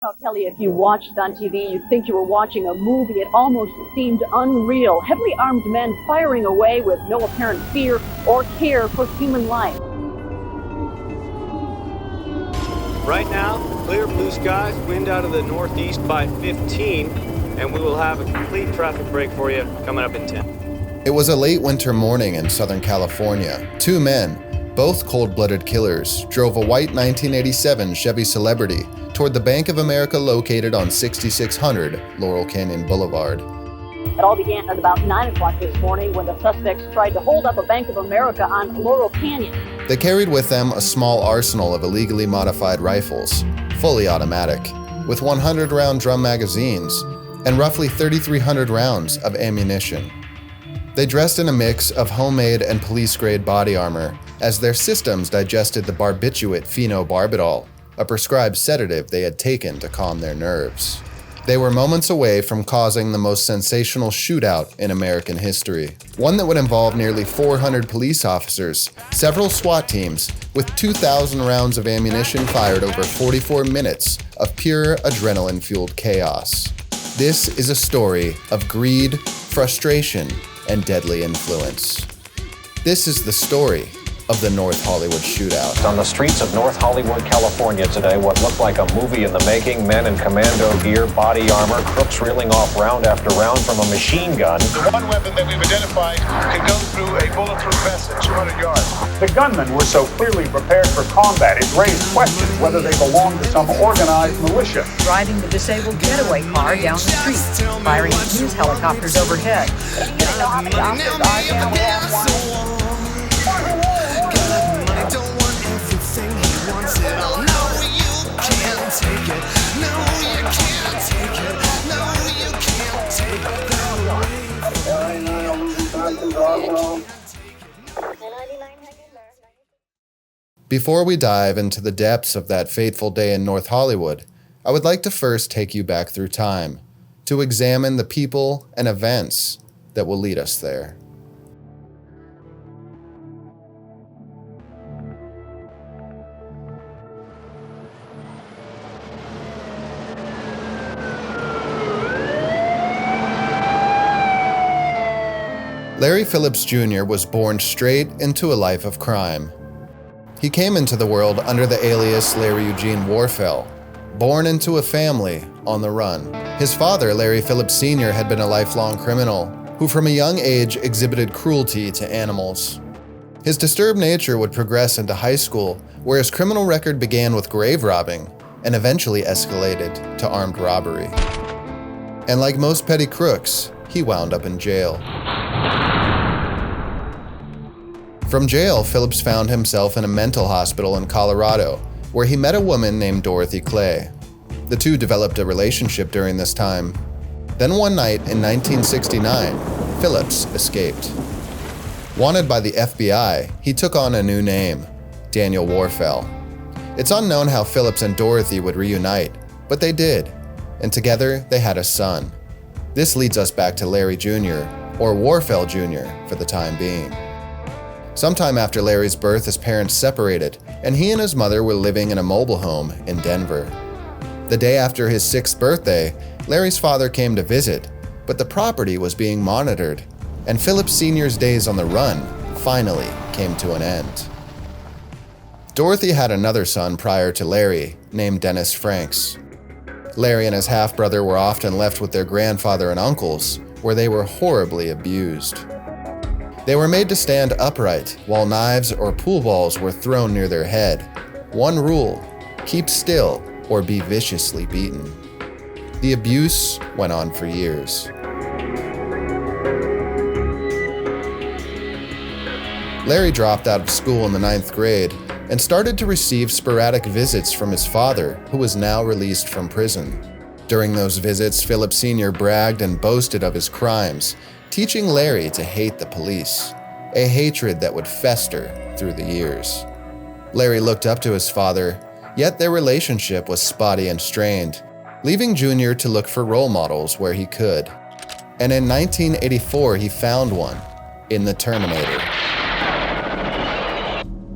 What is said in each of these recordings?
Oh, Kelly, if you watched on TV, you'd think you were watching a movie. It almost seemed unreal. Heavily armed men firing away with no apparent fear or care for human life. Right now, clear blue skies, wind out of the northeast by 15, and we will have a complete traffic break for you coming up in 10. It was a late winter morning in Southern California. Two men, both cold-blooded killers, drove a white 1987 Chevy Celebrity toward the Bank of America located on 6600 Laurel Canyon Boulevard. It all began at about 9 o'clock this morning when the suspects tried to hold up a Bank of America on Laurel Canyon. They carried with them a small arsenal of illegally modified rifles, fully automatic, with 100-round drum magazines and roughly 3,300 rounds of ammunition. They dressed in a mix of homemade and police-grade body armor as their systems digested the barbiturate phenobarbital, a prescribed sedative they had taken to calm their nerves. They were moments away from causing the most sensational shootout in American history, one that would involve nearly 400 police officers, several SWAT teams, with 2,000 rounds of ammunition fired over 44 minutes of pure adrenaline-fueled chaos. This is a story of greed, frustration, and deadly influence. This is the story of the North Hollywood Shootout. On the streets of North Hollywood, California today, what looked like a movie in the making, men in commando gear, body armor, crooks reeling off round after round from a machine gun. The one weapon that we've identified can go through a bulletproof vest at 200 yards. The gunmen were so clearly prepared for combat, it raised questions whether they belonged to some organized militia. Driving the disabled getaway car down the street, firing news helicopters overhead. Before we dive into the depths of that fateful day in North Hollywood, I would like to first take you back through time to examine the people and events that will lead us there. Larry Phillips Jr. was born straight into a life of crime. He came into the world under the alias Larry Eugene Warfel, born into a family on the run. His father, Larry Phillips Sr., had been a lifelong criminal who from a young age exhibited cruelty to animals. His disturbed nature would progress into high school, where his criminal record began with grave robbing and eventually escalated to armed robbery. And like most petty crooks, he wound up in jail. From jail, Phillips found himself in a mental hospital in Colorado, where he met a woman named Dorothy Clay. The two developed a relationship during this time. Then one night in 1969, Phillips escaped. Wanted by the FBI, he took on a new name, Daniel Warfel. It's unknown how Phillips and Dorothy would reunite, but they did, and together they had a son. This leads us back to Larry Jr., or Warfel Jr. for the time being. Sometime after Larry's birth, his parents separated, and he and his mother were living in a mobile home in Denver. The day after his 6th birthday, Larry's father came to visit, but the property was being monitored, and Phillips Sr.'s days on the run finally came to an end. Dorothy had another son prior to Larry, named Dennis Franks. Larry and his half-brother were often left with their grandfather and uncles, where they were horribly abused. They were made to stand upright while knives or pool balls were thrown near their head. One rule: keep still or be viciously beaten. The abuse went on for years. Larry dropped out of school in the 9th grade and started to receive sporadic visits from his father, who was now released from prison. During those visits, Phillips Sr. bragged and boasted of his crimes, teaching Larry to hate the police, a hatred that would fester through the years. Larry looked up to his father, yet their relationship was spotty and strained, leaving Jr. to look for role models where he could. And in 1984, he found one in the Terminator.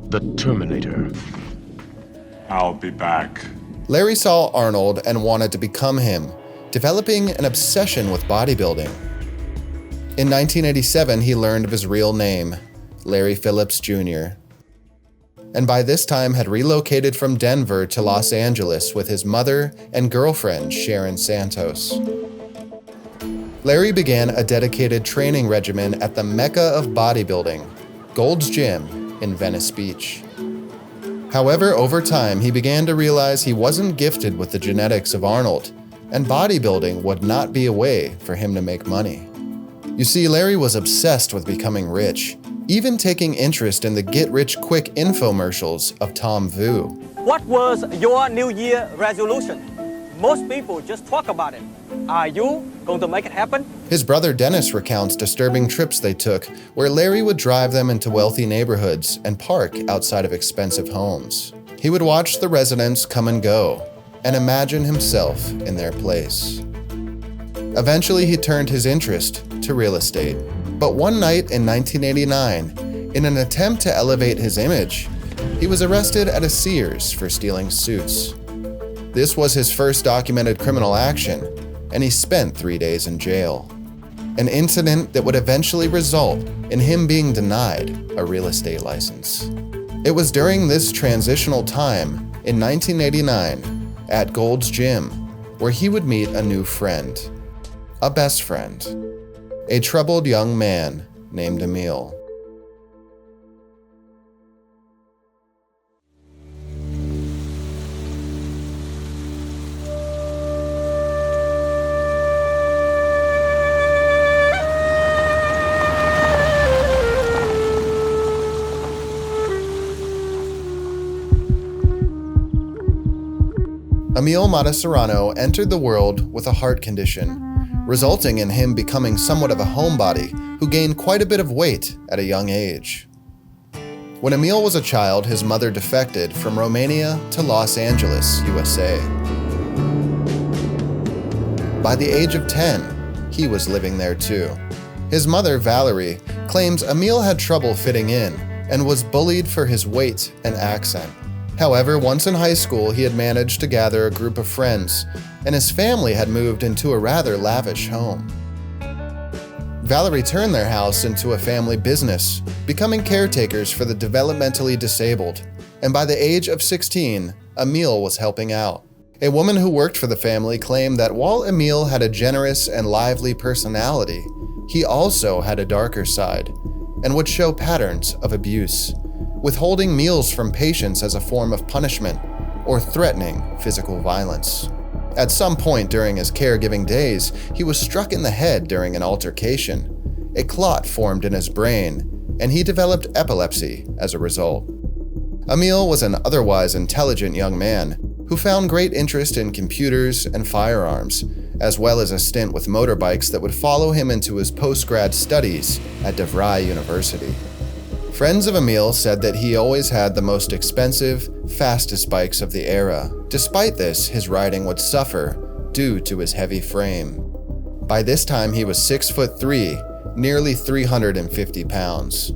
The Terminator. I'll be back. Larry saw Arnold and wanted to become him, developing an obsession with bodybuilding. In 1987, he learned of his real name, Larry Phillips Jr., and by this time had relocated from Denver to Los Angeles with his mother and girlfriend, Sharon Santos. Larry began a dedicated training regimen at the mecca of bodybuilding, Gold's Gym in Venice Beach. However, over time, he began to realize he wasn't gifted with the genetics of Arnold, and bodybuilding would not be a way for him to make money. You see, Larry was obsessed with becoming rich, even taking interest in the get-rich-quick infomercials of Tom Vu. What was your New Year resolution? Most people just talk about it. Are you going to make it happen? His brother Dennis recounts disturbing trips they took where Larry would drive them into wealthy neighborhoods and park outside of expensive homes. He would watch the residents come and go and imagine himself in their place. Eventually, he turned his interest to real estate. But one night in 1989, in an attempt to elevate his image, he was arrested at a Sears for stealing suits. This was his first documented criminal action, and he spent 3 days in jail. An incident that would eventually result in him being denied a real estate license. It was during this transitional time, in 1989, at Gold's Gym, where he would meet a new friend. A best friend, a troubled young man named Emil. Emil Mataserano entered the world with a heart condition, resulting in him becoming somewhat of a homebody who gained quite a bit of weight at a young age. When Emil was a child, his mother defected from Romania to Los Angeles, USA. By the age of 10, he was living there too. His mother, Valerie, claims Emil had trouble fitting in and was bullied for his weight and accent. However, once in high school, he had managed to gather a group of friends, and his family had moved into a rather lavish home. Valerie turned their house into a family business, becoming caretakers for the developmentally disabled, and by the age of 16, Emil was helping out. A woman who worked for the family claimed that while Emil had a generous and lively personality, he also had a darker side, and would show patterns of abuse, withholding meals from patients as a form of punishment, or threatening physical violence. At some point during his caregiving days, he was struck in the head during an altercation. A clot formed in his brain, and he developed epilepsy as a result. Emil was an otherwise intelligent young man who found great interest in computers and firearms, as well as a stint with motorbikes that would follow him into his post-grad studies at DeVry University. Friends of Emil said that he always had the most expensive, fastest bikes of the era. Despite this, his riding would suffer due to his heavy frame. By this time, he was 6'3", nearly 350 pounds.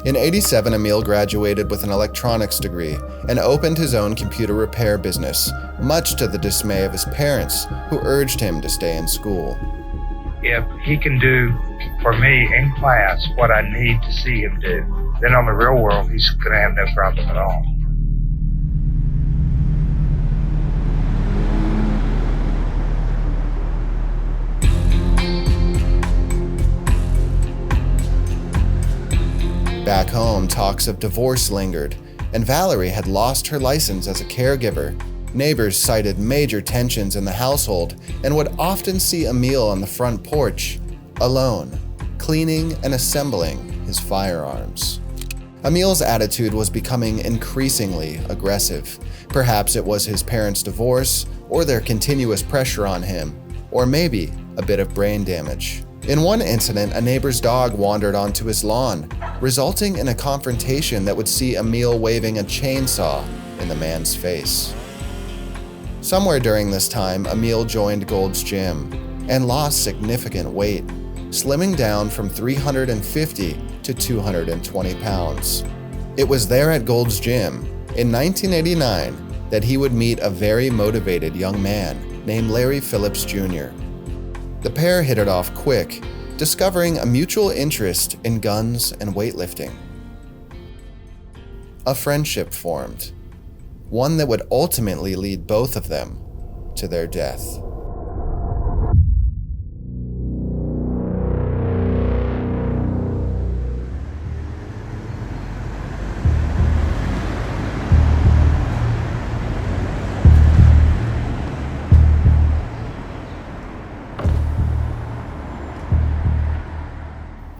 In '87, Emil graduated with an electronics degree and opened his own computer repair business, much to the dismay of his parents, who urged him to stay in school. If he can do for me in class what I need to see him do, then on the real world, he's going to have no problem at all. Back home, talks of divorce lingered, and Valerie had lost her license as a caregiver. Neighbors cited major tensions in the household and would often see Emil on the front porch, alone, cleaning and assembling his firearms. Emil's attitude was becoming increasingly aggressive. Perhaps it was his parents' divorce, or their continuous pressure on him, or maybe a bit of brain damage. In one incident, a neighbor's dog wandered onto his lawn, resulting in a confrontation that would see Emil waving a chainsaw in the man's face. Somewhere during this time, Emil joined Gold's Gym and lost significant weight, slimming down from 350 to 220 pounds. It was there at Gold's Gym, in 1989 that he would meet a very motivated young man named Larry Phillips Jr. The pair hit it off quick, discovering a mutual interest in guns and weightlifting. A friendship formed, one that would ultimately lead both of them to their death.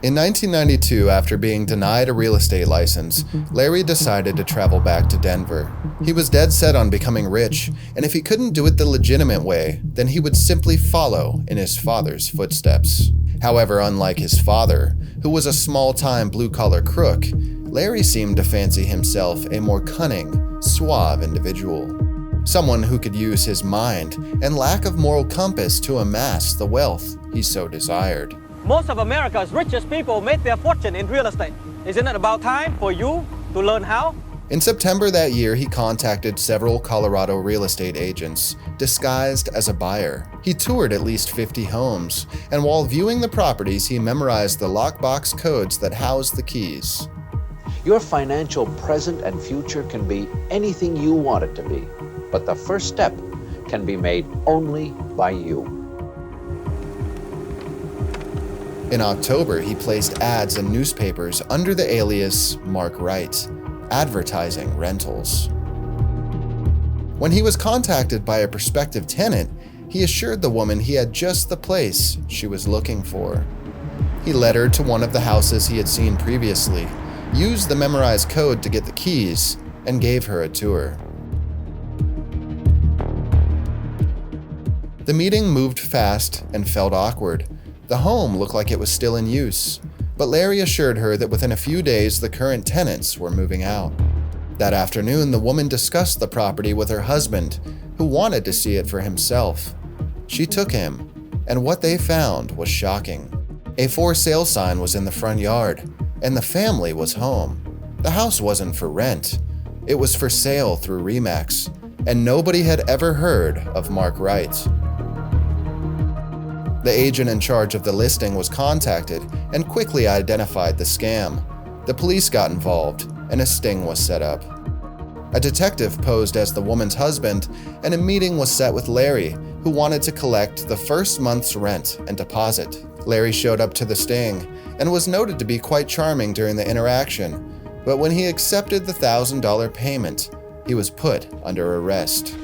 In 1992, after being denied a real estate license, Larry decided to travel back to Denver. He was dead set on becoming rich, and if he couldn't do it the legitimate way, then he would simply follow in his father's footsteps. However, unlike his father, who was a small-time blue-collar crook, Larry seemed to fancy himself a more cunning, suave individual. Someone who could use his mind and lack of moral compass to amass the wealth he so desired. Most of America's richest people made their fortune in real estate. Isn't it about time for you to learn how? In September that year, he contacted several Colorado real estate agents, disguised as a buyer. He toured at least 50 homes, and while viewing the properties, he memorized the lockbox codes that housed the keys. Your financial present and future can be anything you want it to be, but the first step can be made only by you. In October, he placed ads in newspapers under the alias Mark Wright, advertising rentals. When he was contacted by a prospective tenant, he assured the woman he had just the place she was looking for. He led her to one of the houses he had seen previously, used the memorized code to get the keys, and gave her a tour. The meeting moved fast and felt awkward. The home looked like it was still in use, but Larry assured her that within a few days the current tenants were moving out. That afternoon, the woman discussed the property with her husband, who wanted to see it for himself. She took him, and what they found was shocking. A for sale sign was in the front yard, and the family was home. The house wasn't for rent. It was for sale through RE/MAX, and nobody had ever heard of Mark Wright. The agent in charge of the listing was contacted and quickly identified the scam. The police got involved, and a sting was set up. A detective posed as the woman's husband, and a meeting was set with Larry, who wanted to collect the first month's rent and deposit. Larry showed up to the sting and was noted to be quite charming during the interaction, but when he accepted the $1,000 payment, he was put under arrest.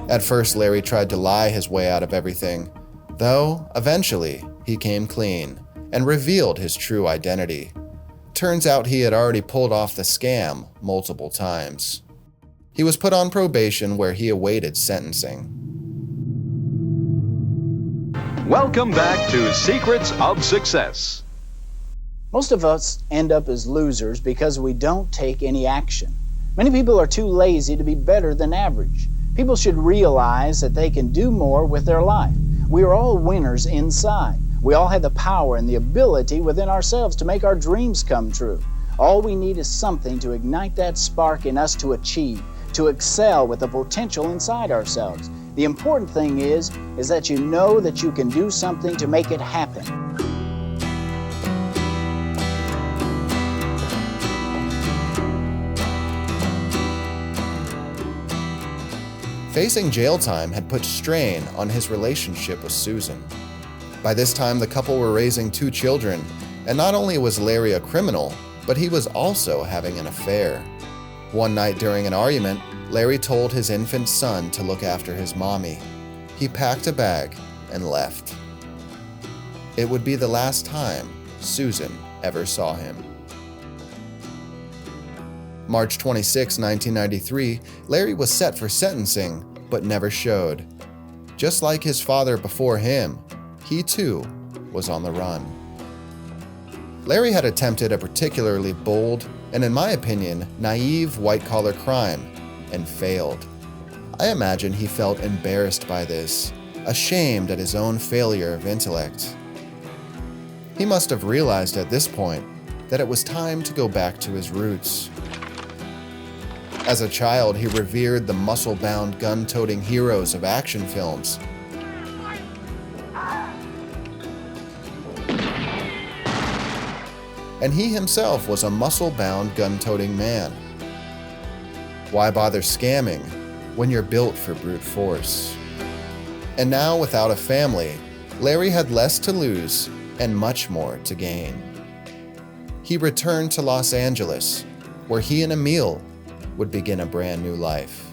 At first, Larry tried to lie his way out of everything, though eventually he came clean and revealed his true identity. Turns out he had already pulled off the scam multiple times. He was put on probation where he awaited sentencing. Welcome back to Secrets of Success. Most of us end up as losers because we don't take any action. Many people are too lazy to be better than average. People should realize that they can do more with their life. We are all winners inside. We all have the power and the ability within ourselves to make our dreams come true. All we need is something to ignite that spark in us to achieve, to excel with the potential inside ourselves. The important thing is that you know that you can do something to make it happen. Facing jail time had put strain on his relationship with Susan. By this time, the couple were raising 2 children, and not only was Larry a criminal, but he was also having an affair. One night during an argument, Larry told his infant son to look after his mommy. He packed a bag and left. It would be the last time Susan ever saw him. March 26, 1993, Larry was set for sentencing, but never showed. Just like his father before him, he too was on the run. Larry had attempted a particularly bold and, in my opinion, naive white-collar crime and failed. I imagine he felt embarrassed by this, ashamed at his own failure of intellect. He must have realized at this point that it was time to go back to his roots. As a child, he revered the muscle-bound, gun-toting heroes of action films. And he himself was a muscle-bound, gun-toting man. Why bother scamming when you're built for brute force? And now, without a family, Larry had less to lose and much more to gain. He returned to Los Angeles, where he and Emil would begin a brand new life.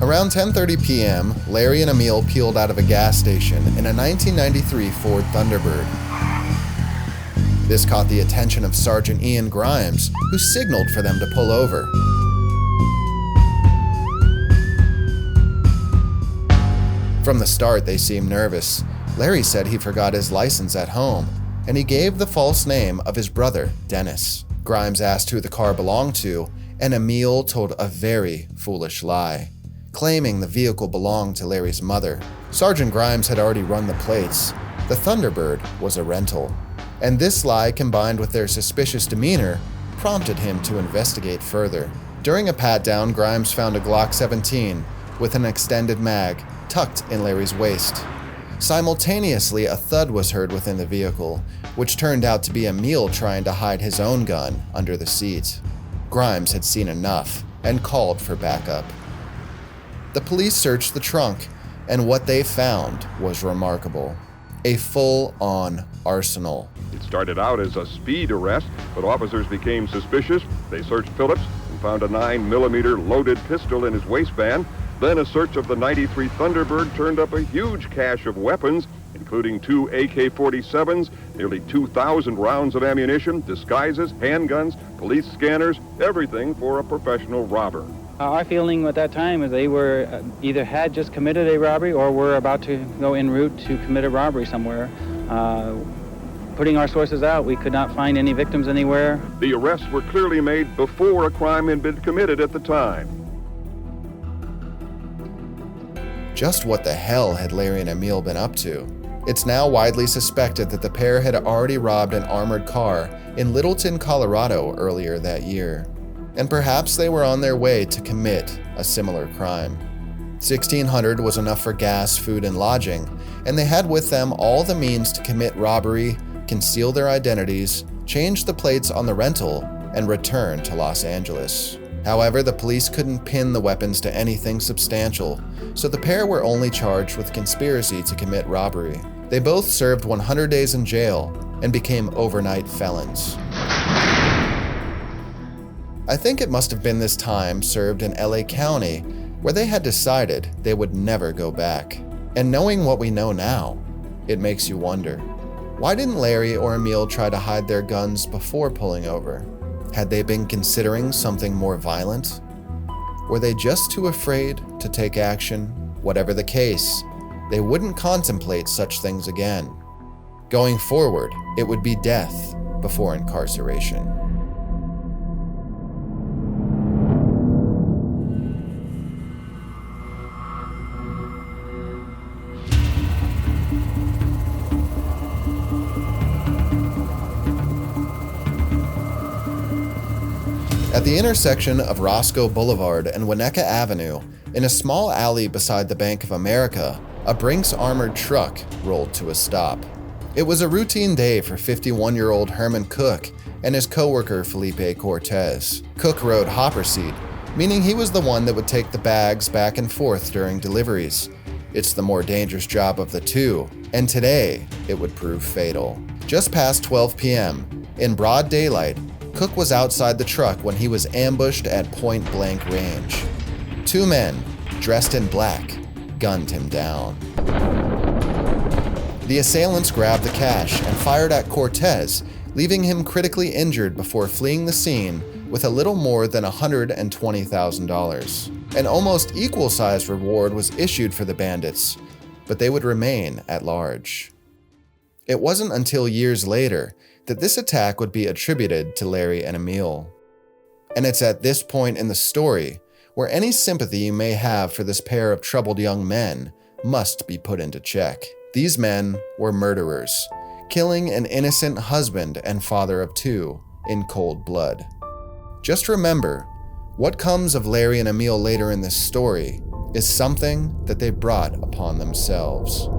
Around 10:30 p.m., Larry and Emil peeled out of a gas station in a 1993 Ford Thunderbird. This caught the attention of Sergeant Ian Grimes, who signaled for them to pull over. From the start, they seemed nervous. Larry said he forgot his license at home, and he gave the false name of his brother, Dennis. Grimes asked who the car belonged to, and Emil told a very foolish lie, claiming the vehicle belonged to Larry's mother. Sergeant Grimes had already run the plates. The Thunderbird was a rental. And this lie, combined with their suspicious demeanor, prompted him to investigate further. During a pat-down, Grimes found a Glock 17 with an extended mag tucked in Larry's waist. Simultaneously, a thud was heard within the vehicle, which turned out to be Emil trying to hide his own gun under the seat. Grimes had seen enough and called for backup. The police searched the trunk, and what they found was remarkable. A full-on arsenal. It started out as a speed arrest, but officers became suspicious. They searched Phillips and found a 9mm loaded pistol in his waistband. Then a search of the 93 Thunderbird turned up a huge cache of weapons, including 2 AK-47s, nearly 2,000 rounds of ammunition, disguises, handguns, police scanners, everything for a professional robber. Our feeling at that time is they were either had just committed a robbery or were about to go en route to commit a robbery somewhere. Putting our sources out, we could not find any victims anywhere. The arrests were clearly made before a crime had been committed at the time. Just what the hell had Larry and Emil been up to? It's now widely suspected that the pair had already robbed an armored car in Littleton, Colorado earlier that year. And perhaps they were on their way to commit a similar crime. $1,600 was enough for gas, food, and lodging, and they had with them all the means to commit robbery, conceal their identities, change the plates on the rental, and return to Los Angeles. However, the police couldn't pin the weapons to anything substantial, so the pair were only charged with conspiracy to commit robbery. They both served 100 days in jail and became overnight felons. I think it must have been this time served in LA County where they had decided they would never go back. And knowing what we know now, it makes you wonder, why didn't Larry or Emil try to hide their guns before pulling over? Had they been considering something more violent? Were they just too afraid to take action? Whatever the case, they wouldn't contemplate such things again. Going forward, it would be death before incarceration. At the intersection of Roscoe Boulevard and Winnetka Avenue, in a small alley beside the Bank of America, a Brinks armored truck rolled to a stop. It was a routine day for 51-year-old Herman Cook and his coworker Felipe Cortez. Cook rode hopper seat, meaning he was the one that would take the bags back and forth during deliveries. It's the more dangerous job of the two, and today it would prove fatal. Just past 12 p.m., in broad daylight, Cook was outside the truck when he was ambushed at point-blank range. Two men, dressed in black, gunned him down. The assailants grabbed the cash and fired at Cortez, leaving him critically injured before fleeing the scene with a little more than $120,000. An almost equal-sized reward was issued for the bandits, but they would remain at large. It wasn't until years later that this attack would be attributed to Larry and Emil. And it's at this point in the story where any sympathy you may have for this pair of troubled young men must be put into check. These men were murderers, killing an innocent husband and father of two in cold blood. Just remember, what comes of Larry and Emil later in this story is something that they brought upon themselves.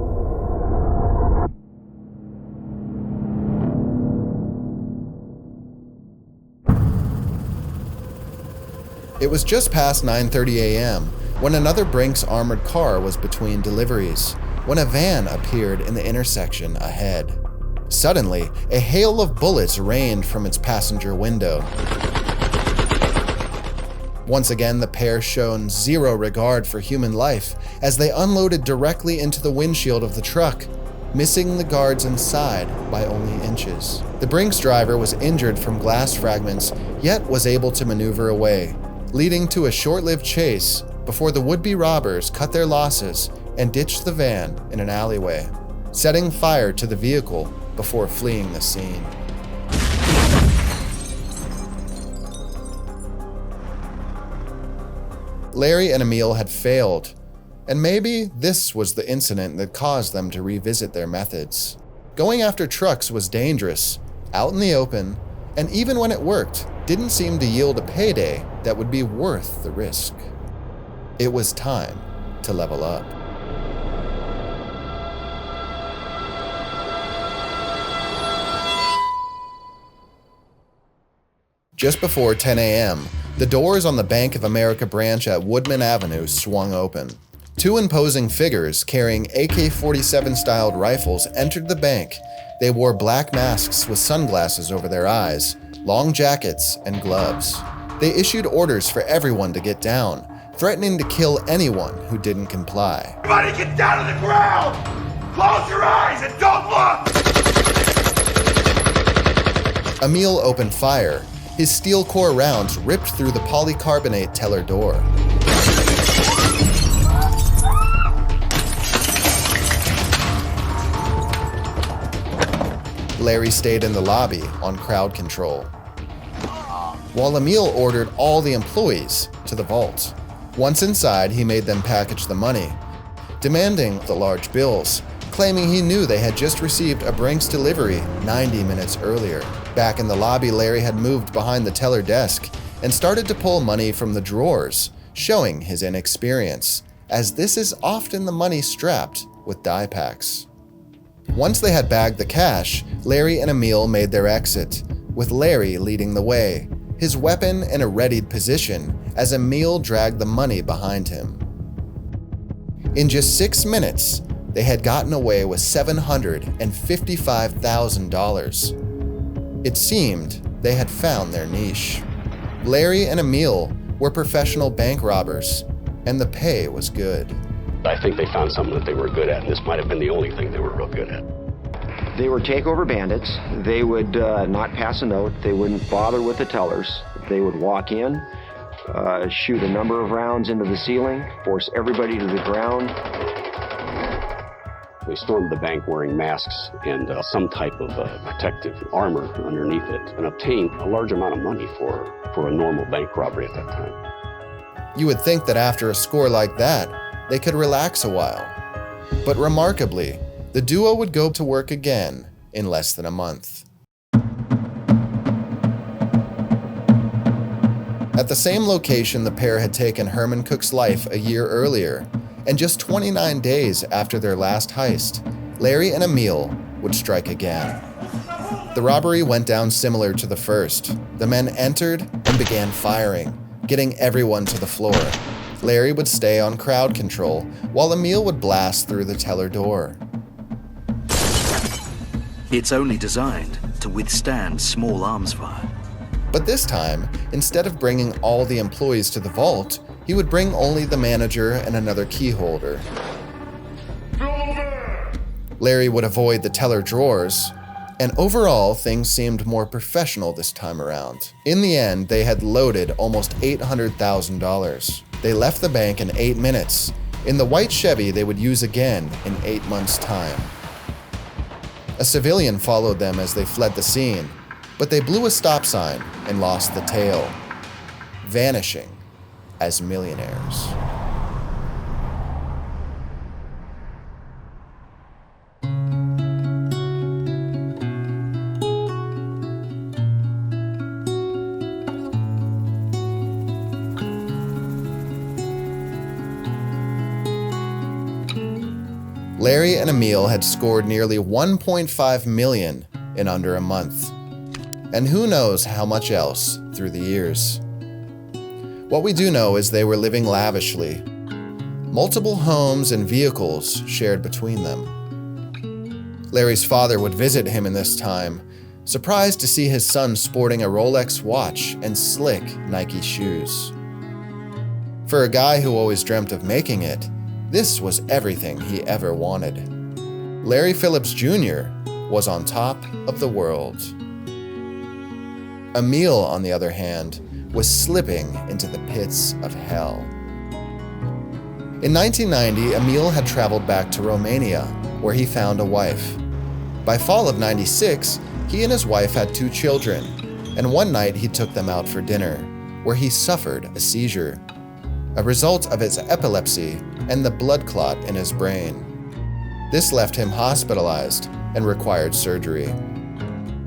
It was just past 9:30 a.m. when another Brinks armored car was between deliveries, when a van appeared in the intersection ahead. Suddenly, a hail of bullets rained from its passenger window. Once again, the pair shown zero regard for human life as they unloaded directly into the windshield of the truck, missing the guards inside by only inches. The Brinks driver was injured from glass fragments, yet was able to maneuver away, leading to a short-lived chase before the would-be robbers cut their losses and ditched the van in an alleyway, setting fire to the vehicle before fleeing the scene. Larry and Emil had failed, and maybe this was the incident that caused them to revisit their methods. Going after trucks was dangerous, out in the open, and even when it worked, didn't seem to yield a payday that would be worth the risk. It was time to level up. Just before 10 a.m., the doors on the Bank of America branch at Woodman Avenue swung open. Two imposing figures carrying AK-47 styled rifles entered the bank. They wore black masks with sunglasses over their eyes, long jackets, and gloves. They issued orders for everyone to get down, threatening to kill anyone who didn't comply. Everybody get down to the ground! Close your eyes and don't look! Emil opened fire. His steel core rounds ripped through the polycarbonate teller door. Larry stayed in the lobby on crowd control, while Emil ordered all the employees to the vault. Once inside, he made them package the money, demanding the large bills, claiming he knew they had just received a Brinks delivery 90 minutes earlier. Back in the lobby, Larry had moved behind the teller desk and started to pull money from the drawers, showing his inexperience, as this is often the money strapped with die packs. Once they had bagged the cash, Larry and Emil made their exit, with Larry leading the way, his weapon in a readied position as Emil dragged the money behind him. In just 6 minutes, they had gotten away with $755,000. It seemed they had found their niche. Larry and Emil were professional bank robbers, and the pay was good. I think they found something that they were good at, and this might have been the only thing they were real good at. They were takeover bandits. They would not pass a note. They wouldn't bother with the tellers. They would walk in, shoot a number of rounds into the ceiling, force everybody to the ground. They stormed the bank wearing masks and some type of protective armor underneath it, and obtained a large amount of money for a normal bank robbery at that time. You would think that after a score like that, they could relax a while. But remarkably, the duo would go to work again in less than a month. At the same location the pair had taken Herman Cook's life a year earlier, and just 29 days after their last heist, Larry and Emil would strike again. The robbery went down similar to the first. The men entered and began firing, getting everyone to the floor. Larry would stay on crowd control, while Emil would blast through the teller door. It's only designed to withstand small arms fire. But this time, instead of bringing all the employees to the vault, he would bring only the manager and another key holder. Larry would avoid the teller drawers, and overall, things seemed more professional this time around. In the end, they had loaded almost $800,000. They left the bank in 8 minutes, in the white Chevy they would use again in 8 months' time. A civilian followed them as they fled the scene, but they blew a stop sign and lost the tail, vanishing as millionaires. Larry and Emil had scored nearly $1.5 million in under a month, and who knows how much else through the years. What we do know is they were living lavishly. Multiple homes and vehicles shared between them. Larry's father would visit him in this time, surprised to see his son sporting a Rolex watch and slick Nike shoes. For a guy who always dreamt of making it, this was everything he ever wanted. Larry Phillips Jr. was on top of the world. Emil, on the other hand, was slipping into the pits of hell. In 1990, Emil had traveled back to Romania, where he found a wife. By fall of '96, he and his wife had 2 children, and one night he took them out for dinner, where he suffered a seizure, a result of his epilepsy and the blood clot in his brain. This left him hospitalized and required surgery.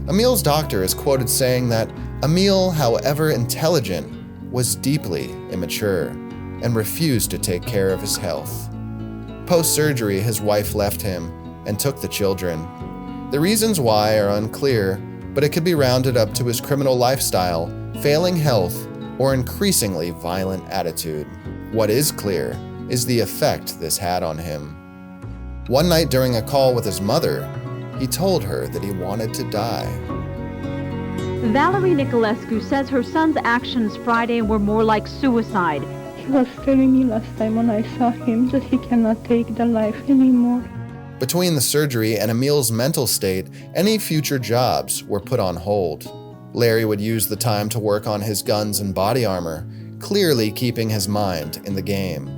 Emil's doctor is quoted saying that Emil, however intelligent, was deeply immature and refused to take care of his health. Post-surgery, his wife left him and took the children. The reasons why are unclear, but it could be rounded up to his criminal lifestyle, failing health, or increasingly violent attitude. What is clear is the effect this had on him. One night during a call with his mother, he told her that he wanted to die. Valerie Nicolescu says her son's actions Friday were more like suicide. He was telling me last time when I saw him that he cannot take the life anymore. Between the surgery and Emil's mental state, any future jobs were put on hold. Larry would use the time to work on his guns and body armor, clearly keeping his mind in the game.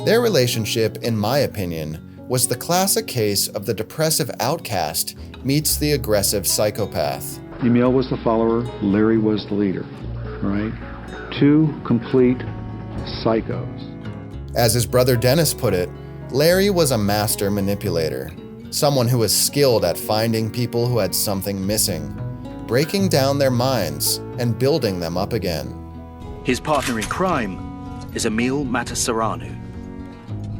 Their relationship, in my opinion, was the classic case of the depressive outcast meets the aggressive psychopath. Emil was the follower, Larry was the leader, right? 2 complete psychos. As his brother Dennis put it, Larry was a master manipulator, someone who was skilled at finding people who had something missing, breaking down their minds and building them up again. His partner in crime is Emil Matasareanu.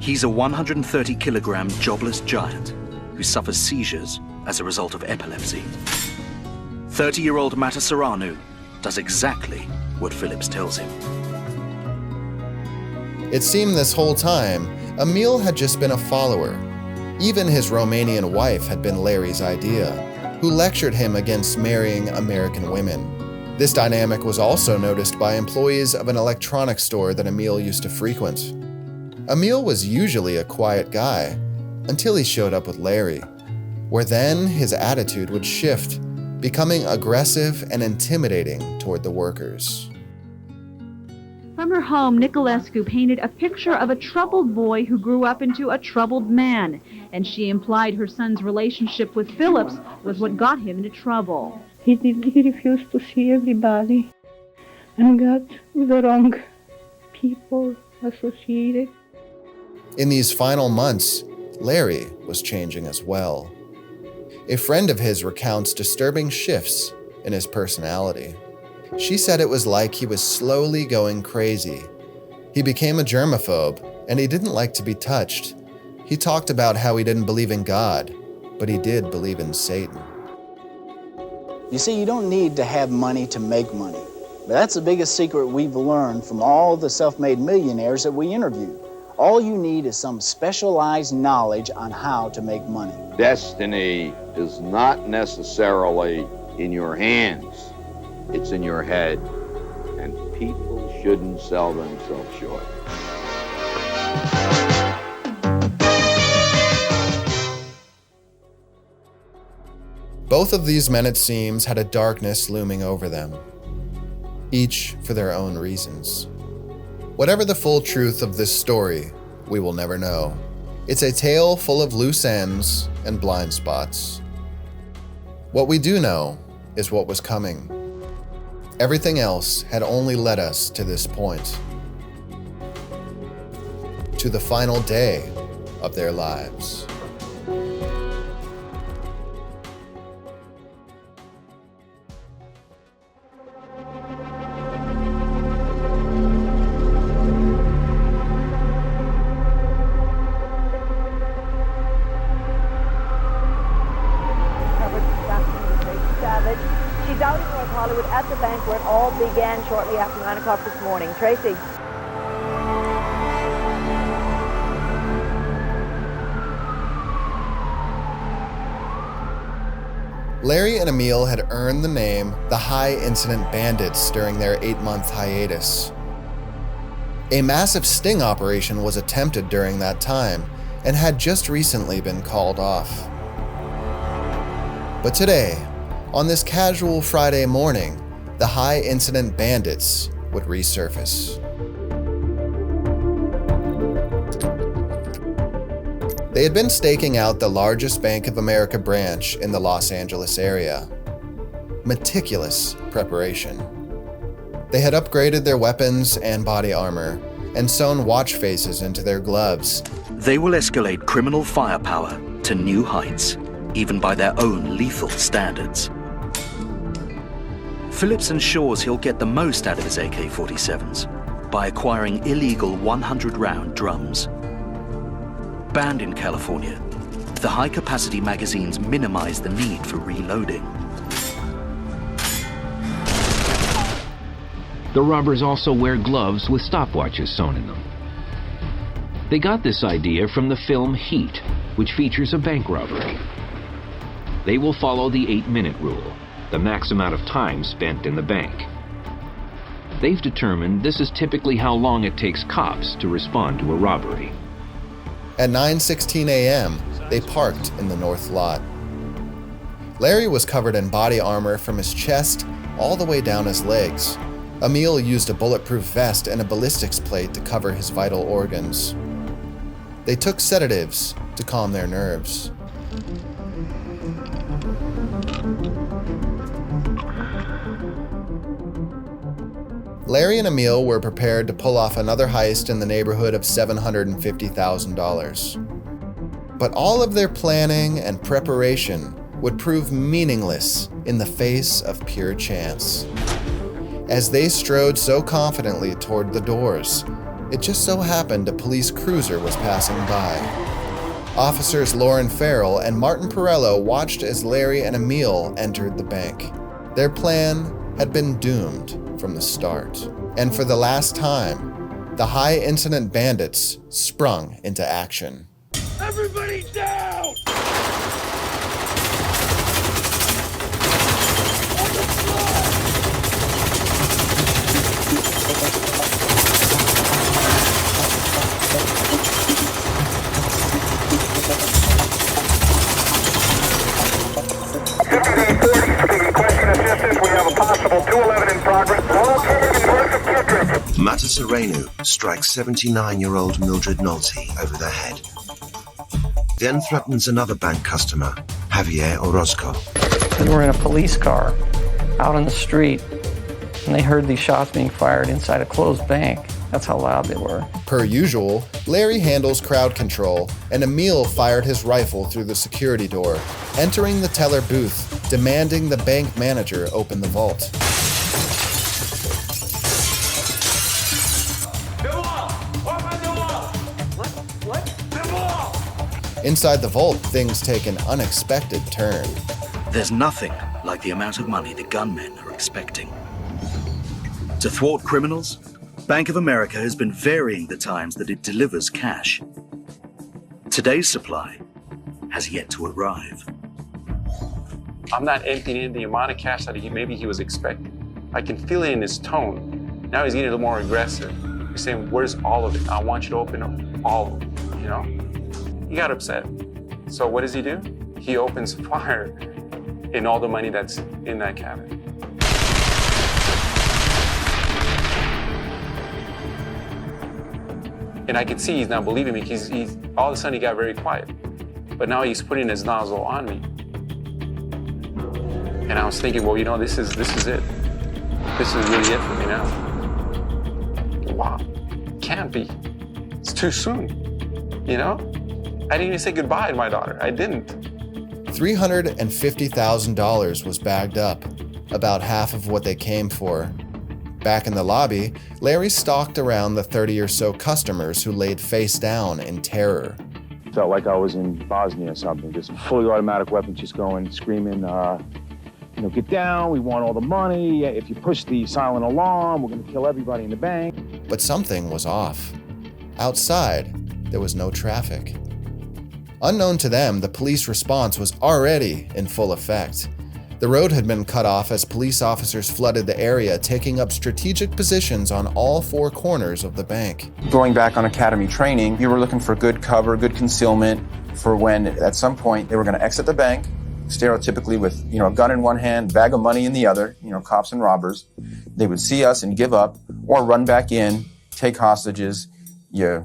He's a 130-kilogram jobless giant who suffers seizures as a result of epilepsy. 30-year-old Matasareanu does exactly what Phillips tells him. It seemed this whole time, Emil had just been a follower. Even his Romanian wife had been Larry's idea, who lectured him against marrying American women. This dynamic was also noticed by employees of an electronics store that Emil used to frequent. Emil was usually a quiet guy, until he showed up with Larry, where then his attitude would shift, becoming aggressive and intimidating toward the workers. From her home, Nicolescu painted a picture of a troubled boy who grew up into a troubled man, and she implied her son's relationship with Phillips was what got him into trouble. He refused to see everybody and got with the wrong people associated. In these final months, Larry was changing as well. A friend of his recounts disturbing shifts in his personality. She said it was like he was slowly going crazy. He became a germaphobe, and he didn't like to be touched. He talked about how he didn't believe in God, but he did believe in Satan. You see, you don't need to have money to make money. But that's the biggest secret we've learned from all the self-made millionaires that we interviewed. All you need is some specialized knowledge on how to make money. Destiny is not necessarily in your hands. It's in your head. And people shouldn't sell themselves short. Both of these men, it seems, had a darkness looming over them, each for their own reasons. Whatever the full truth of this story, we will never know. It's a tale full of loose ends and blind spots. What we do know is what was coming. Everything else had only led us to this point. To the final day of their lives. She's out in North Hollywood at the bank where it all began shortly after 9 o'clock this morning. Tracy. Larry and Emil had earned the name the High Incident Bandits during their 8-month hiatus. A massive sting operation was attempted during that time and had just recently been called off. But today, on this casual Friday morning, the High Incident Bandits would resurface. They had been staking out the largest Bank of America branch in the Los Angeles area. Meticulous preparation. They had upgraded their weapons and body armor and sewn watch faces into their gloves. They will escalate criminal firepower to new heights, even by their own lethal standards. Phillips ensures he'll get the most out of his AK-47s by acquiring illegal 100-round drums. Banned in California, the high-capacity magazines minimize the need for reloading. The robbers also wear gloves with stopwatches sewn in them. They got this idea from the film Heat, which features a bank robbery. They will follow the 8-minute rule, the max amount of time spent in the bank. They've determined this is typically how long it takes cops to respond to a robbery. At 9:16 a.m., they parked in the north lot. Larry was covered in body armor from his chest all the way down his legs. Emil used a bulletproof vest and a ballistics plate to cover his vital organs. They took sedatives to calm their nerves. Larry and Emil were prepared to pull off another heist in the neighborhood of $750,000. But all of their planning and preparation would prove meaningless in the face of pure chance. As they strode so confidently toward the doors, it just so happened a police cruiser was passing by. Officers Lauren Farrell and Martin Perello watched as Larry and Emil entered the bank. Their plan had been doomed from the start. And for the last time, the High Incident Bandits sprung into action. Everybody down! On the floor! We have a possible 211 in progress. Mata Sereno strikes 79-year-old Mildred Nolte over the head. Then threatens another bank customer, Javier Orozco. We were in a police car out on the street, and they heard these shots being fired inside a closed bank. That's how loud they were. Per usual, Larry handles crowd control, and Emil fired his rifle through the security door, entering the teller booth, demanding the bank manager open the vault. Inside the vault, things take an unexpected turn. There's nothing like the amount of money the gunmen are expecting. To thwart criminals, Bank of America has been varying the times that it delivers cash. Today's supply has yet to arrive. I'm not emptying in the amount of cash that maybe he was expecting. I can feel it in his tone. Now he's getting a little more aggressive. He's saying, where's all of it? I want you to open up all of it, you know? He got upset. So what does he do? He opens fire in all the money that's in that cabinet. And I could see he's not believing me because he's all of a sudden he got very quiet. But now he's putting his nozzle on me. And I was thinking, well, you know, this is it. This is really it for me now. Wow, can't be. It's too soon, you know? I didn't even say goodbye to my daughter. I didn't. $350,000 was bagged up, about half of what they came for. Back in the lobby, Larry stalked around the 30 or so customers who laid face down in terror. Felt like I was in Bosnia or something, just fully automatic weapons just going, screaming, you know, get down, we want all the money. If you push the silent alarm, we're gonna kill everybody in the bank. But something was off. Outside, there was no traffic. Unknown to them, the police response was already in full effect. The road had been cut off as police officers flooded the area, taking up strategic positions on all four corners of the bank. Going back on academy training, you were looking for good cover, good concealment for when at some point they were going to exit the bank, stereotypically with, you know, a gun in one hand, bag of money in the other, you know, cops and robbers. They would see us and give up or run back in, take hostages. You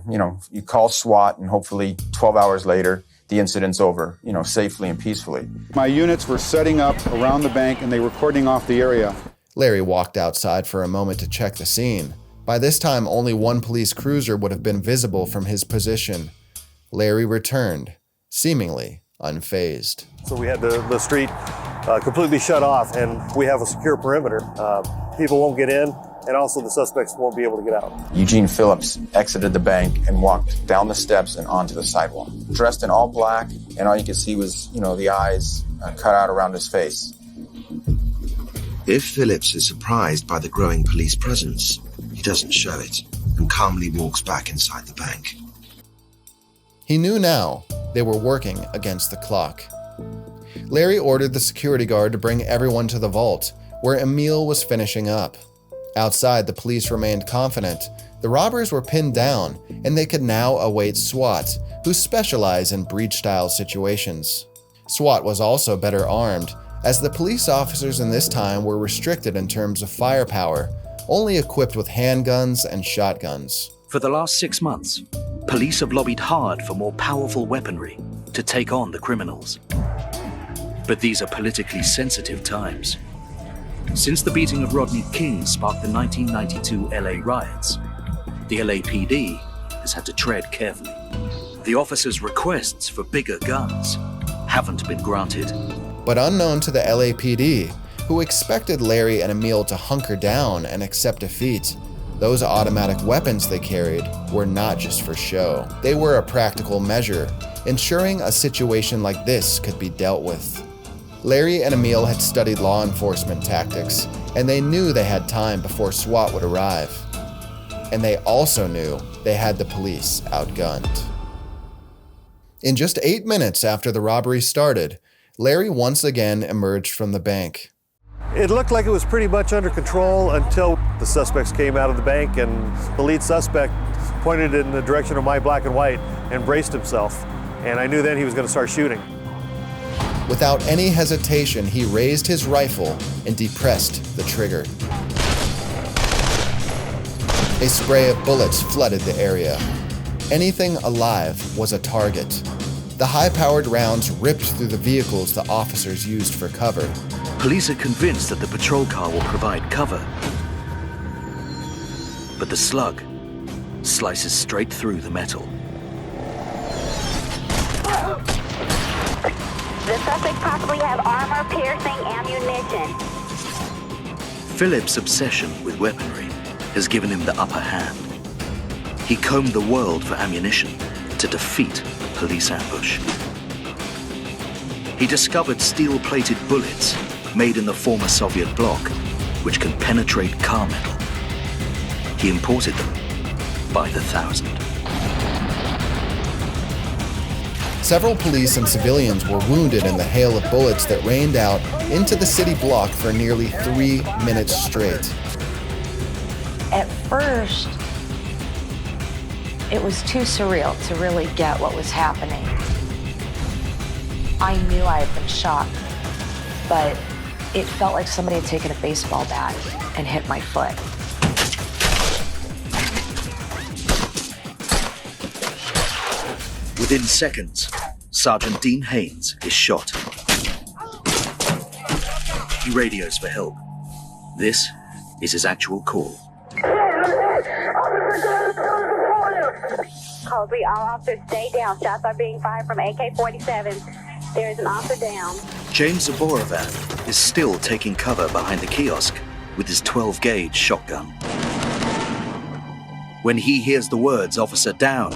call SWAT and hopefully 12 hours later, the incident's over, you know, safely and peacefully. My units were setting up around the bank and they were cordoning off the area. Larry walked outside for a moment to check the scene. By this time, only one police cruiser would have been visible from his position. Larry returned, seemingly unfazed. So we had the street completely shut off, and we have a secure perimeter. People won't get in, and also the suspects won't be able to get out. Eugene Phillips exited the bank and walked down the steps and onto the sidewalk. Dressed in all black, and all you could see was, you know, the eyes cut out around his face. If Phillips is surprised by the growing police presence, he doesn't show it and calmly walks back inside the bank. He knew now they were working against the clock. Larry ordered the security guard to bring everyone to the vault, where Emil was finishing up. Outside, the police remained confident. The robbers were pinned down, and they could now await SWAT, who specialize in breach-style situations. SWAT was also better armed, as the police officers in this time were restricted in terms of firepower, only equipped with handguns and shotguns. For the last 6 months, police have lobbied hard for more powerful weaponry to take on the criminals. But these are politically sensitive times. Since the beating of Rodney King sparked the 1992 LA riots, the LAPD has had to tread carefully. The officers' requests for bigger guns haven't been granted. But unknown to the LAPD, who expected Larry and Emil to hunker down and accept defeat, those automatic weapons they carried were not just for show. They were a practical measure, ensuring a situation like this could be dealt with. Larry and Emil had studied law enforcement tactics, and they knew they had time before SWAT would arrive. And they also knew they had the police outgunned. In just 8 minutes after the robbery started, Larry once again emerged from the bank. It looked like it was pretty much under control until the suspects came out of the bank, and the lead suspect pointed in the direction of my black and white and braced himself. And I knew then he was going to start shooting. Without any hesitation, he raised his rifle and depressed the trigger. A spray of bullets flooded the area. Anything alive was a target. The high-powered rounds ripped through the vehicles the officers used for cover. Police are convinced that the patrol car will provide cover. But the slug slices straight through the metal. The suspect possibly have armor-piercing ammunition. Phillips' obsession with weaponry has given him the upper hand. He combed the world for ammunition to defeat the police ambush. He discovered steel-plated bullets made in the former Soviet bloc, which can penetrate car metal. He imported them by the thousand. Several police and civilians were wounded in the hail of bullets that rained out into the city block for nearly 3 minutes straight. At first, it was too surreal to really get what was happening. I knew I had been shot, but it felt like somebody had taken a baseball bat and hit my foot. Within seconds, Sergeant Dean Haynes is shot. He radios for help. This is his actual call. Colby, all officers stay down. Shots are being fired from AK-47. There is an officer down. James Zaborovan is still taking cover behind the kiosk with his 12-gauge shotgun. When he hears the words "officer down,"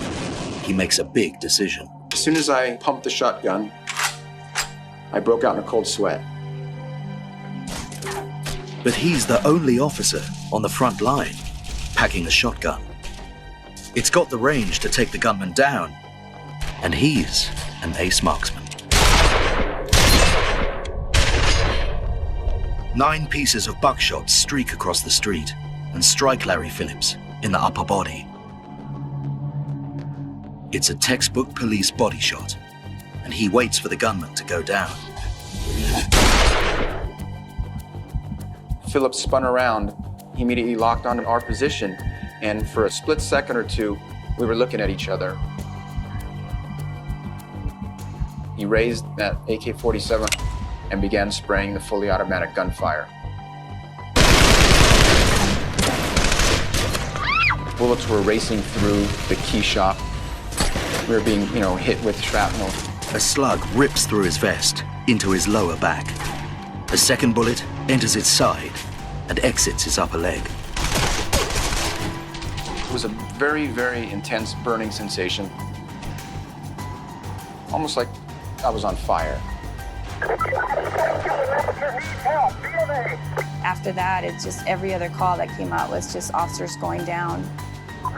he makes a big decision. As soon as I pumped the shotgun, I broke out in a cold sweat. But he's the only officer on the front line packing a shotgun. It's got the range to take the gunman down, and he's an ace marksman. 9 pieces of buckshot streak across the street and strike Larry Phillips in the upper body. It's a textbook police body shot, and he waits for the gunman to go down. Phillips spun around. He immediately locked on our position, and for a split second or two, we were looking at each other. He raised that AK-47 and began spraying the fully automatic gunfire. Bullets were racing through the key shop. We were being, hit with shrapnel. A slug rips through his vest into his lower back. A second bullet enters his side and exits his upper leg. It was a very, very intense burning sensation. Almost like I was on fire. After that, it's just every other call that came out was just officers going down.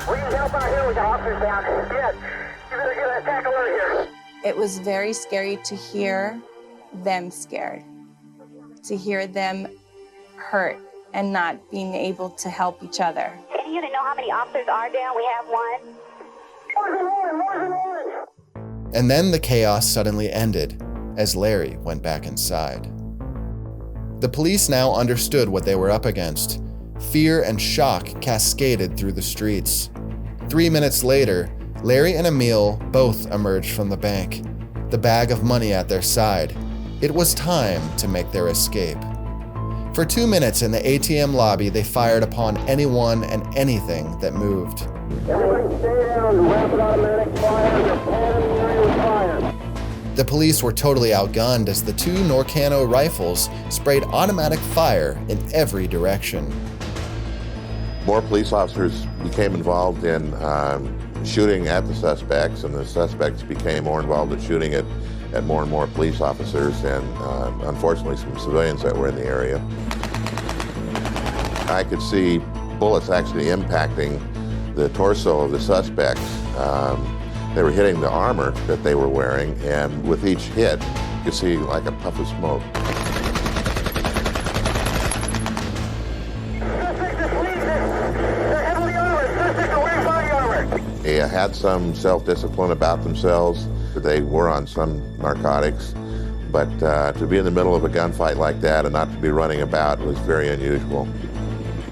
We need help out here. We got officers down. Yes. You better get an attack alert here. It was very scary to hear them scared, to hear them hurt and not being able to help each other. Any unit know how many officers are down? We have one. And then the chaos suddenly ended as Larry went back inside. The police now understood what they were up against. Fear and shock cascaded through the streets. 3 minutes later, Larry and Emil both emerged from the bank, the bag of money at their side. It was time to make their escape. For 2 minutes in the ATM lobby, they fired upon anyone and anything that moved. Everybody stay down. Rapid automatic fire. The cannon fire. The police were totally outgunned as the 2 Norcano rifles sprayed automatic fire in every direction. More police officers became involved in shooting at the suspects, and the suspects became more involved in shooting at more and more police officers, and unfortunately some civilians that were in the area. I could see bullets actually impacting the torso of the suspects. They were hitting the armor that they were wearing, and with each hit, you could see like a puff of smoke. They had some self-discipline about themselves. They were on some narcotics, but to be in the middle of a gunfight like that and not to be running about was very unusual.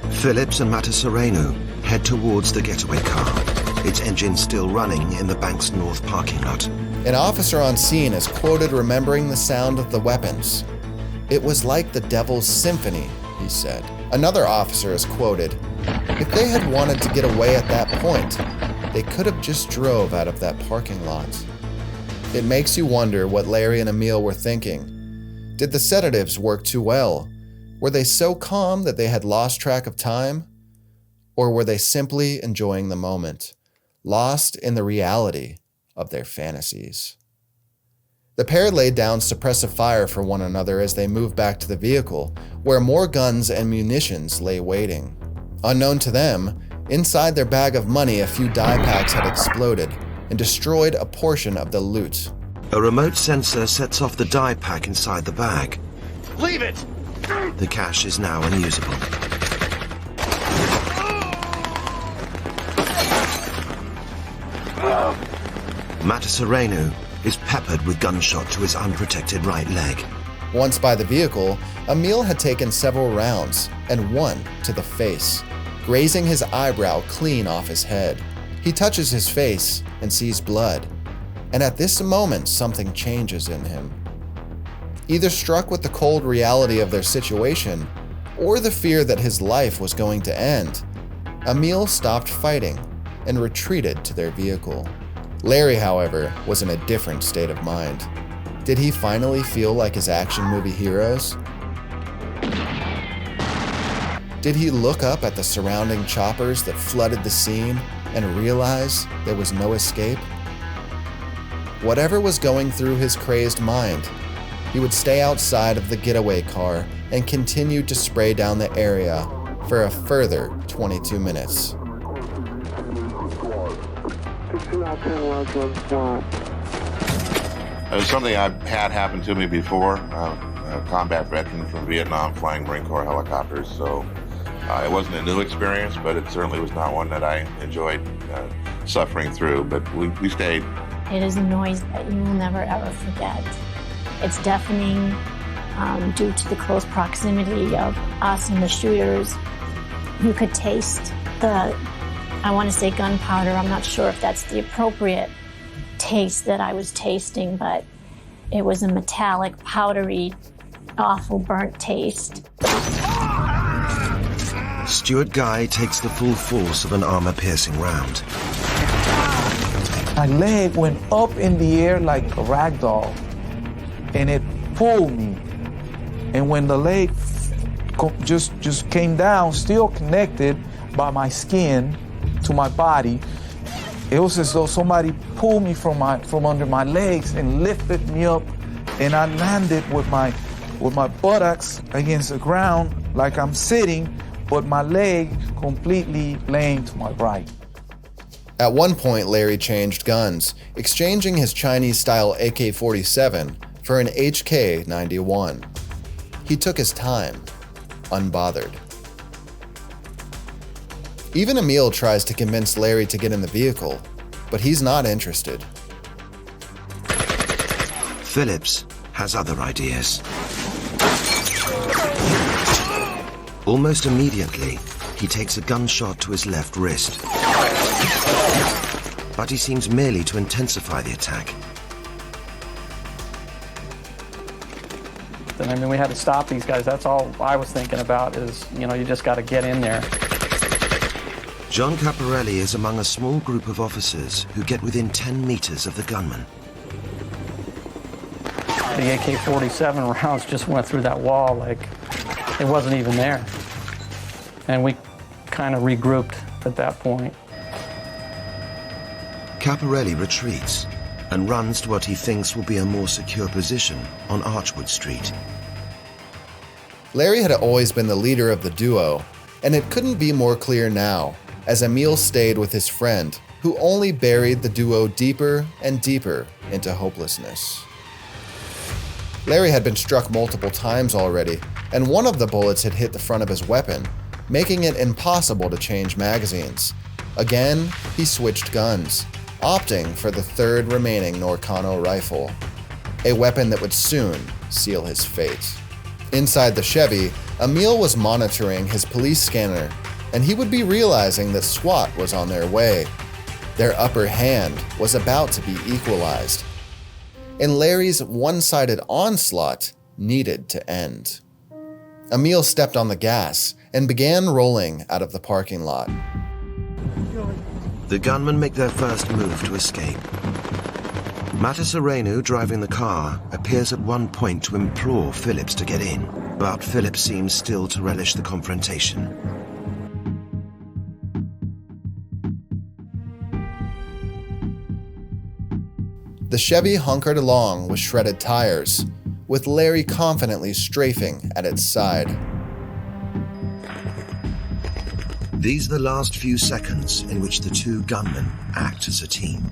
Phillips and Matasareanu head towards the getaway car, its engine still running in the bank's north parking lot. An officer on scene is quoted remembering the sound of the weapons. "It was like the devil's symphony," he said. Another officer is quoted, "If they had wanted to get away at that point, they could have just drove out of that parking lot." It makes you wonder what Larry and Emil were thinking. Did the sedatives work too well? Were they so calm that they had lost track of time? Or were they simply enjoying the moment, lost in the reality of their fantasies? The pair laid down suppressive fire for one another as they moved back to the vehicle, where more guns and munitions lay waiting. Unknown to them, inside their bag of money, a few die packs had exploded and destroyed a portion of the loot. A remote sensor sets off the die pack inside the bag. Leave it! The cash is now unusable. Matasareanu is peppered with gunshot to his unprotected right leg. Once by the vehicle, Emil had taken several rounds, and one to the face, grazing his eyebrow clean off his head. He touches his face and sees blood. And at this moment, something changes in him. Either struck with the cold reality of their situation, or the fear that his life was going to end, Emil stopped fighting and retreated to their vehicle. Larry, however, was in a different state of mind. Did he finally feel like his action movie heroes? Did he look up at the surrounding choppers that flooded the scene and realize there was no escape? Whatever was going through his crazed mind, he would stay outside of the getaway car and continue to spray down the area for a further 22 minutes. It was something I've had happen to me before. A combat veteran from Vietnam flying Marine Corps helicopters, so it wasn't a new experience, but it certainly was not one that I enjoyed suffering through, but we stayed. It is a noise that you will never ever forget. It's deafening due to the close proximity of us and the shooters. You could taste the, I want to say gunpowder, I'm not sure if that's the appropriate taste that I was tasting, but it was a metallic, powdery, awful burnt taste. Stuart Guy takes the full force of an armor-piercing round. My leg went up in the air like a rag doll, and it pulled me. And when the leg just came down, still connected by my skin to my body, it was as though somebody pulled me from under my legs and lifted me up, and I landed with my buttocks against the ground like I'm sitting, but my leg completely laying to my right. At one point, Larry changed guns, exchanging his Chinese-style AK-47 for an HK-91. He took his time, unbothered. Even Emil tries to convince Larry to get in the vehicle, but he's not interested. Phillips has other ideas. Almost immediately, he takes a gunshot to his left wrist. But he seems merely to intensify the attack. I mean, we had to stop these guys. That's all I was thinking about is, you just got to get in there. John Caparelli is among a small group of officers who get within 10 meters of the gunman. The AK-47 rounds just went through that wall like it wasn't even there. And we kind of regrouped at that point. Caparelli retreats and runs to what he thinks will be a more secure position on Archwood Street. Larry had always been the leader of the duo, and it couldn't be more clear now, as Emil stayed with his friend, who only buried the duo deeper and deeper into hopelessness. Larry had been struck multiple times already, and one of the bullets had hit the front of his weapon, making it impossible to change magazines. Again, he switched guns, opting for the third remaining Norcano rifle, a weapon that would soon seal his fate. Inside the Chevy, Emil was monitoring his police scanner, and he would be realizing that SWAT was on their way. Their upper hand was about to be equalized, and Larry's one-sided onslaught needed to end. Emil stepped on the gas and began rolling out of the parking lot. The gunmen make their first move to escape. Matasarenu, driving the car, appears at one point to implore Phillips to get in, but Phillips seems still to relish the confrontation. The Chevy hunkered along with shredded tires, with Larry confidently strafing at its side. These are the last few seconds in which the two gunmen act as a team.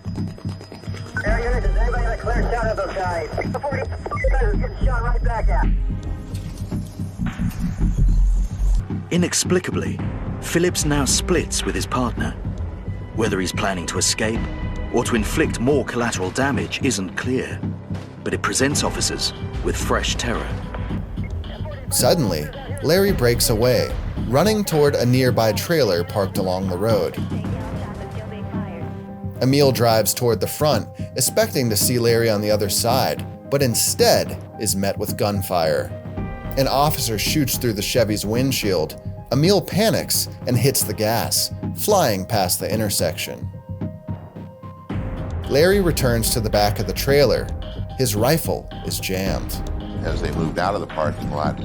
Air unit, does anybody have a clear shot of those guys? 40 guys getting shot right back at. Inexplicably, Phillips now splits with his partner. Whether he's planning to escape or to inflict more collateral damage isn't clear, but it presents officers with fresh terror. Suddenly, Larry breaks away, running toward a nearby trailer parked along the road. Emil drives toward the front, expecting to see Larry on the other side, but instead is met with gunfire. An officer shoots through the Chevy's windshield. Emil panics and hits the gas, flying past the intersection. Larry returns to the back of the trailer. His rifle is jammed. As they moved out of the parking lot,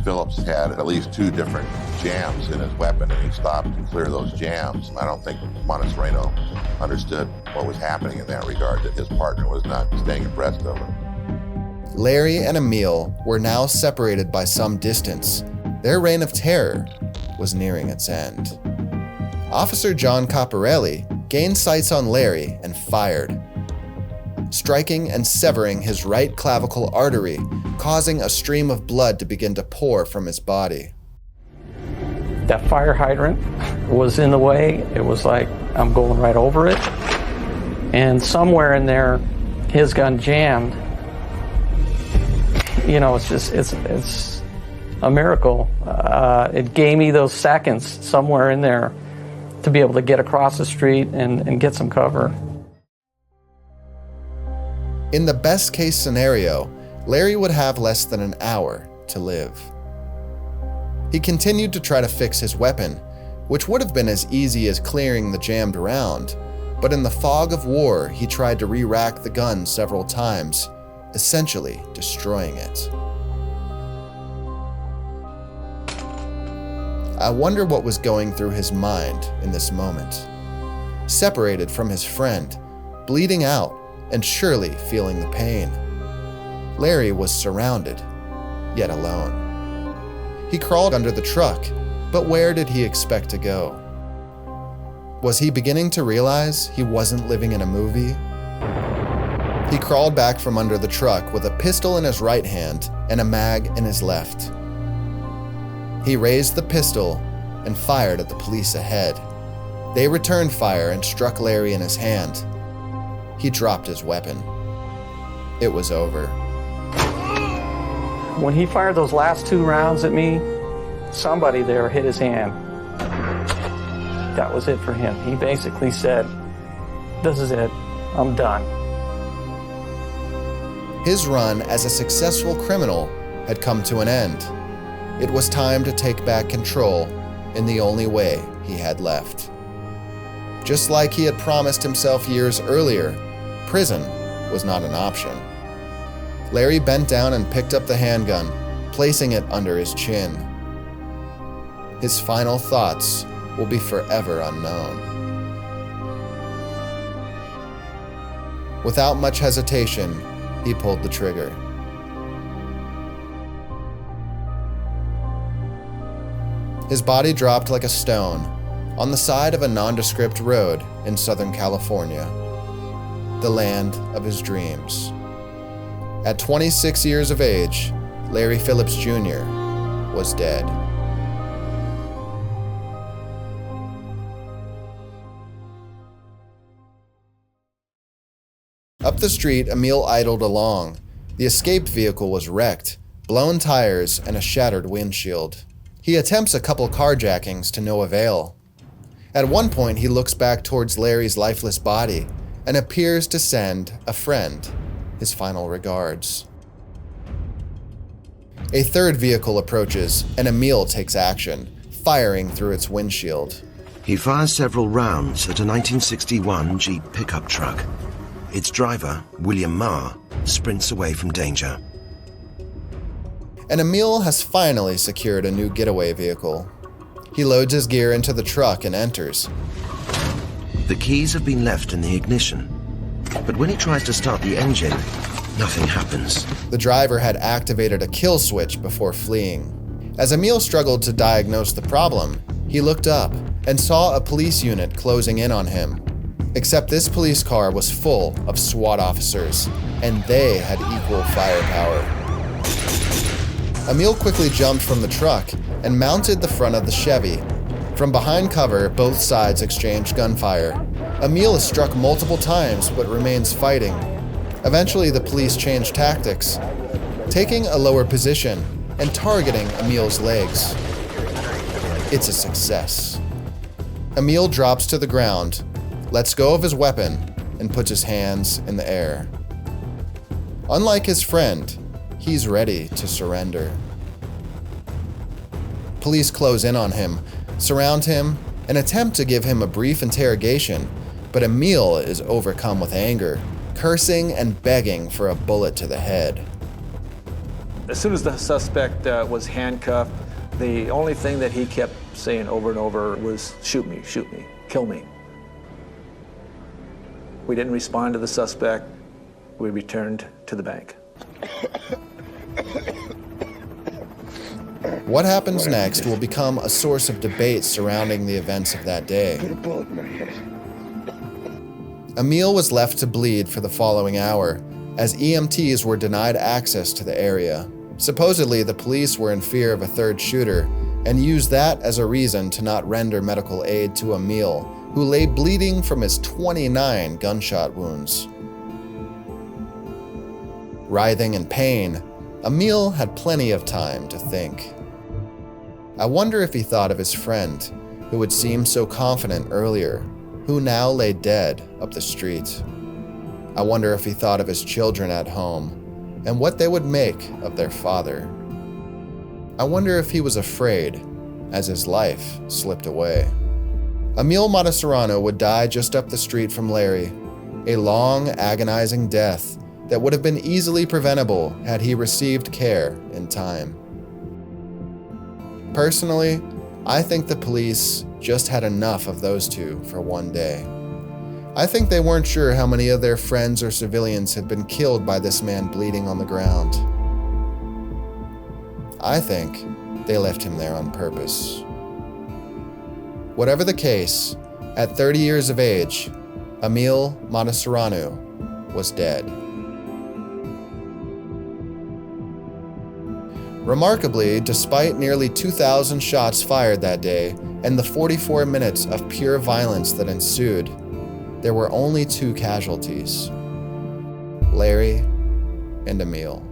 Phillips had at least 2 different jams in his weapon, and he stopped to clear those jams. I don't think Montesreno understood what was happening in that regard, that his partner was not staying abreast of him. Larry and Emil were now separated by some distance. Their reign of terror was nearing its end. Officer John Caparelli gained sights on Larry and fired, striking and severing his right clavicle artery, causing a stream of blood to begin to pour from his body. That fire hydrant was in the way. It was like I'm going right over it. And somewhere in there, his gun jammed. You know, it's a miracle. It gave me those seconds somewhere in there to be able to get across the street and get some cover. In the best case scenario, Larry would have less than an hour to live. He continued to try to fix his weapon, which would have been as easy as clearing the jammed round, but in the fog of war, he tried to re-rack the gun several times, essentially destroying it. I wonder what was going through his mind in this moment. Separated from his friend, bleeding out, and surely feeling the pain. Larry was surrounded, yet alone. He crawled under the truck, but where did he expect to go? Was he beginning to realize he wasn't living in a movie? He crawled back from under the truck with a pistol in his right hand and a mag in his left. He raised the pistol and fired at the police ahead. They returned fire and struck Larry in his hand. He dropped his weapon. It was over. When he fired those last 2 rounds at me, somebody there hit his hand. That was it for him. He basically said, "This is it. I'm done." His run as a successful criminal had come to an end. It was time to take back control in the only way he had left. Just like he had promised himself years earlier, prison was not an option. Larry bent down and picked up the handgun, placing it under his chin. His final thoughts will be forever unknown. Without much hesitation, he pulled the trigger. His body dropped like a stone on the side of a nondescript road in Southern California, the land of his dreams. At 26 years of age, Larry Phillips Jr. was dead. Up the street, Emil idled along. The escape vehicle was wrecked, blown tires, and a shattered windshield. He attempts a couple carjackings to no avail. At one point, he looks back towards Larry's lifeless body and appears to send a friend his final regards. A third vehicle approaches, and Emil takes action, firing through its windshield. He fires several rounds at a 1961 Jeep pickup truck. Its driver, William Marr, sprints away from danger. And Emil has finally secured a new getaway vehicle. He loads his gear into the truck and enters. The keys have been left in the ignition, but when he tries to start the engine, nothing happens. The driver had activated a kill switch before fleeing. As Emil struggled to diagnose the problem, he looked up and saw a police unit closing in on him. Except this police car was full of SWAT officers, and they had equal firepower. Emil quickly jumped from the truck and mounted the front of the Chevy. From behind cover, both sides exchanged gunfire. Emil is struck multiple times but remains fighting. Eventually, the police changed tactics, taking a lower position and targeting Emil's legs. It's a success. Emil drops to the ground, lets go of his weapon, and puts his hands in the air. Unlike his friend, he's ready to surrender. Police close in on him, surround him, and attempt to give him a brief interrogation, but Emil is overcome with anger, cursing and begging for a bullet to the head. As soon as the suspect was handcuffed, the only thing that he kept saying over and over was, shoot me, kill me. We didn't respond to the suspect. We returned to the bank. What happens next will become a source of debate surrounding the events of that day. Emil was left to bleed for the following hour, as EMTs were denied access to the area. Supposedly, the police were in fear of a third shooter and used that as a reason to not render medical aid to Emil, who lay bleeding from his 29 gunshot wounds. Writhing in pain, Emil had plenty of time to think. I wonder if he thought of his friend, who had seemed so confident earlier, who now lay dead up the street. I wonder if he thought of his children at home, and what they would make of their father. I wonder if he was afraid as his life slipped away. Emil Matasareanu would die just up the street from Larry, a long, agonizing death that would have been easily preventable had he received care in time. Personally, I think the police just had enough of those two for one day. I think they weren't sure how many of their friends or civilians had been killed by this man bleeding on the ground. I think they left him there on purpose. Whatever the case, at 30 years of age, Emil Matasareanu was dead. Remarkably, despite nearly 2,000 shots fired that day and the 44 minutes of pure violence that ensued, there were only 2 casualties: Larry and Emil.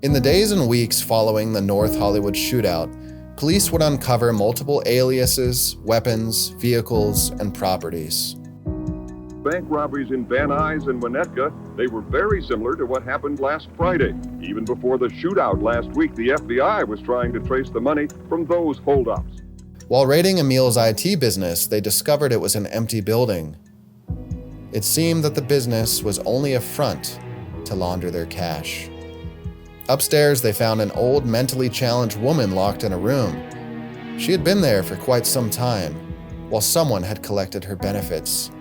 In the days and weeks following the North Hollywood shootout, police would uncover multiple aliases, weapons, vehicles, and properties. Bank robberies in Van Nuys and Winnetka, they were very similar to what happened last Friday. Even before the shootout last week, the FBI was trying to trace the money from those holdups. While raiding Emil's IT business, they discovered it was an empty building. It seemed that the business was only a front to launder their cash. Upstairs, they found an old, mentally challenged woman locked in a room. She had been there for quite some time, while someone had collected her benefits.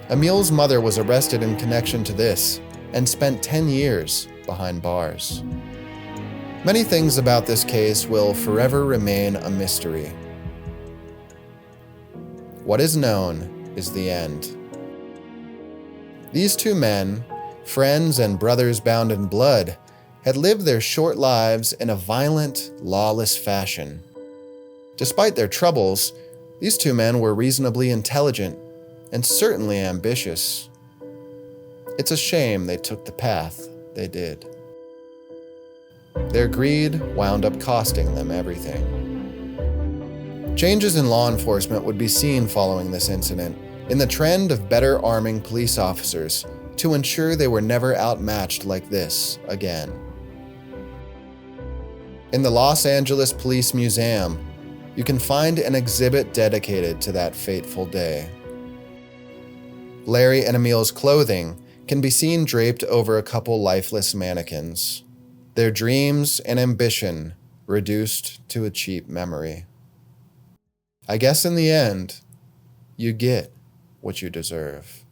Emil's mother was arrested in connection to this and spent 10 years behind bars. Many things about this case will forever remain a mystery. What is known is the end. These 2 men, friends and brothers bound in blood, had lived their short lives in a violent, lawless fashion. Despite their troubles, these 2 men were reasonably intelligent and certainly ambitious. It's a shame they took the path they did. Their greed wound up costing them everything. Changes in law enforcement would be seen following this incident, in the trend of better arming police officers to ensure they were never outmatched like this again. In the Los Angeles Police Museum, you can find an exhibit dedicated to that fateful day. Larry and Emil's clothing can be seen draped over a couple lifeless mannequins, their dreams and ambition reduced to a cheap memory. I guess in the end, you get what you deserve.